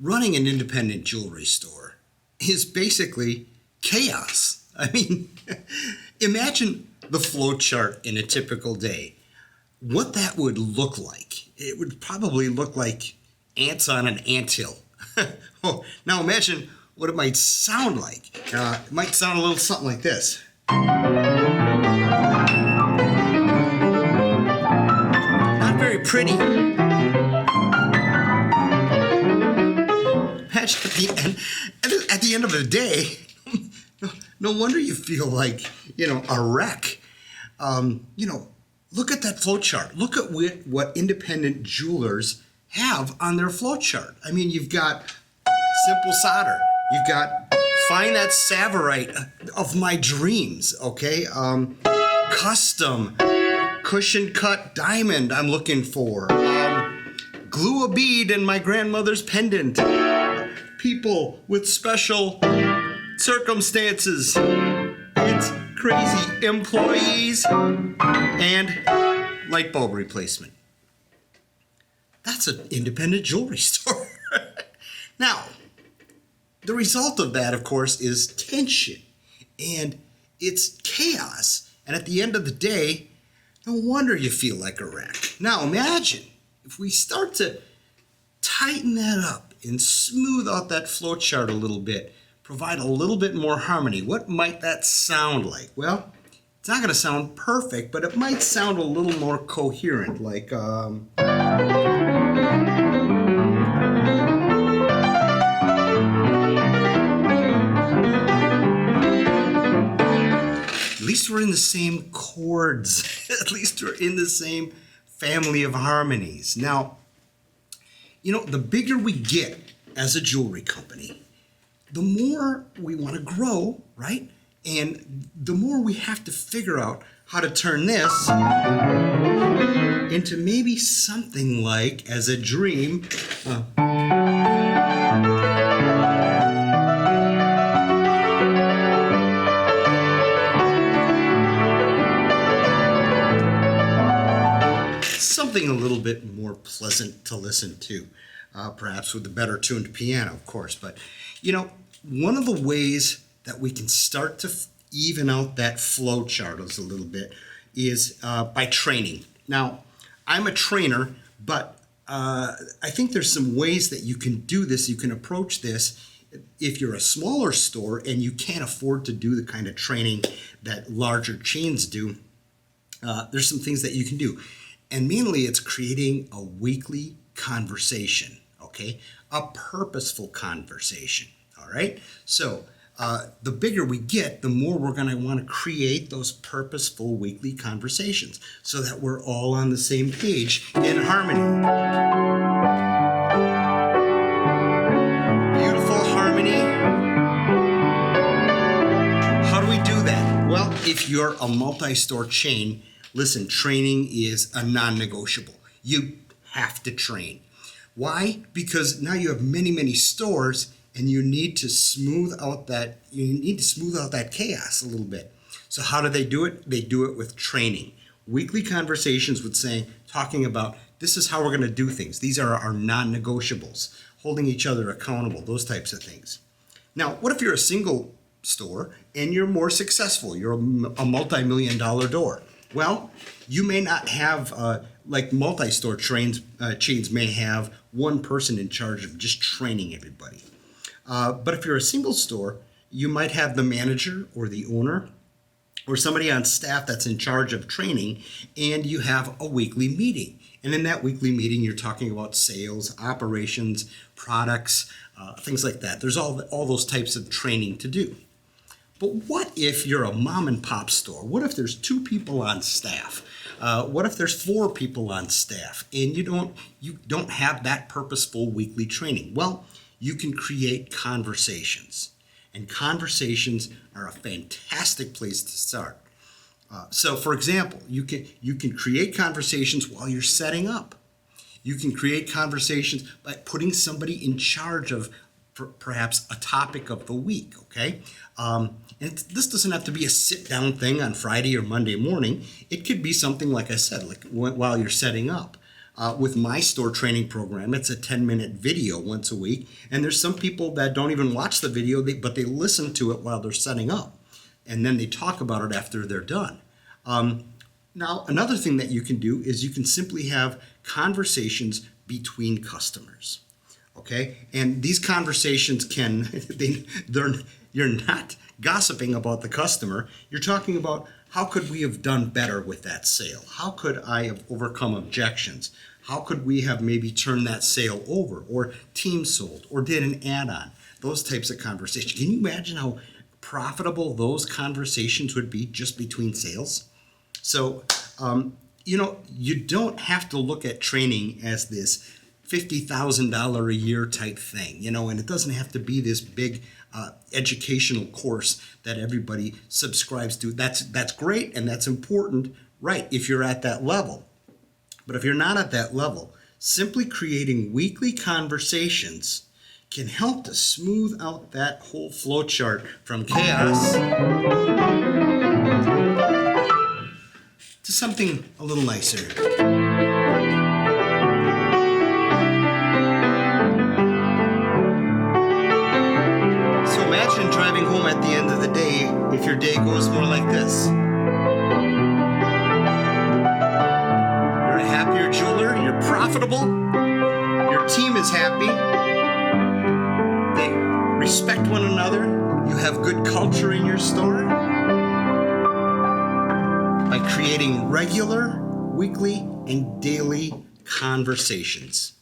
running an independent jewelry store is basically chaos. I mean, imagine the flow chart in a typical day. What that would look like, it would probably look like ants on an anthill. Oh, now imagine what it might sound like. It might sound a little something like this. Not very pretty. Imagine at the end of the day, no wonder you feel like, a wreck. Look at that flow chart. Look at what independent jewelers have on their flow chart. I mean, you've got simple solder. You've got find that Savorite of my dreams, okay? Custom cushion cut diamond I'm looking for. Glue a bead in my grandmother's pendant. People with special circumstances. It's crazy. Employees and light bulb replacement. That's an independent jewelry store. Now, the result of that, of course, is tension, and it's chaos. And at the end of the day, no wonder you feel like a wreck. Now, imagine if we start to tighten that up and smooth out that flow chart a little bit, provide a little bit more harmony. What might that sound like? Well, it's not going to sound perfect, but it might sound a little more coherent, like at least we're in the same chords. At least we're in the same family of harmonies. Now, the bigger we get as a jewelry company, the more we want to grow, right? And the more we have to figure out how to turn this into maybe something like, as a dream, something a little bit more pleasant to listen to, perhaps with a better tuned piano, of course. But, one of the ways that we can start to even out that flow chart a little bit is by training. Now, I'm a trainer, but I think there's some ways that you can do this. You can approach this if you're a smaller store and you can't afford to do the kind of training that larger chains do. There's some things that you can do. And mainly it's creating a weekly conversation, okay? A purposeful conversation, all right? So the bigger we get, the more we're going to want to create those purposeful weekly conversations so that we're all on the same page in harmony. Beautiful harmony. How do we do that? Well, if you're a multi-store chain, listen, training is a non-negotiable. You have to train. Why? Because now you have many, many stores and you need to smooth out that chaos a little bit. So how do they do it? They do it with training. Weekly conversations talking about this is how we're going to do things. These are our non-negotiables, holding each other accountable, those types of things. Now, what if you're a single store and you're more successful? You're a multi-million-dollar door. Well, you may not have, like multi-store chains may have one person in charge of just training everybody. But if you're a single store, you might have the manager or the owner or somebody on staff that's in charge of training, and you have a weekly meeting. And in that weekly meeting, you're talking about sales, operations, products, things like that. There's all those types of training to do. But what if you're a mom and pop store? What if there's 2 people on staff? What if there's 4 people on staff and you don't have that purposeful weekly training? Well, you can create conversations, and conversations are a fantastic place to start. So, for example, you can create conversations while you're setting up. You can create conversations by putting somebody in charge of perhaps a topic of the week, okay? And this doesn't have to be a sit-down thing on Friday or Monday morning. It could be something, like I said, like while you're setting up. With my store training program, it's a 10-minute video once a week. And there's some people that don't even watch the video, but they listen to it while they're setting up. And then they talk about it after they're done. Now, another thing that you can do is you can simply have conversations between customers. Okay? And these conversations you're not gossiping about the customer. You're talking about, how could we have done better with that sale? How could I have overcome objections? How could we have maybe turned that sale over, or team sold, or did an add-on? Those types of conversations. Can you imagine how profitable those conversations would be just between sales? So, you don't have to look at training as this $50,000 a year type thing, and it doesn't have to be this big educational course that everybody subscribes to. That's great and that's important, right, if you're at that level. But if you're not at that level, simply creating weekly conversations can help to smooth out that whole flow chart from chaos to something a little nicer. Imagine driving home at the end of the day if your day goes more like this. You're a happier jeweler, you're profitable, your team is happy, they respect one another, you have good culture in your store. By creating regular, weekly, and daily conversations.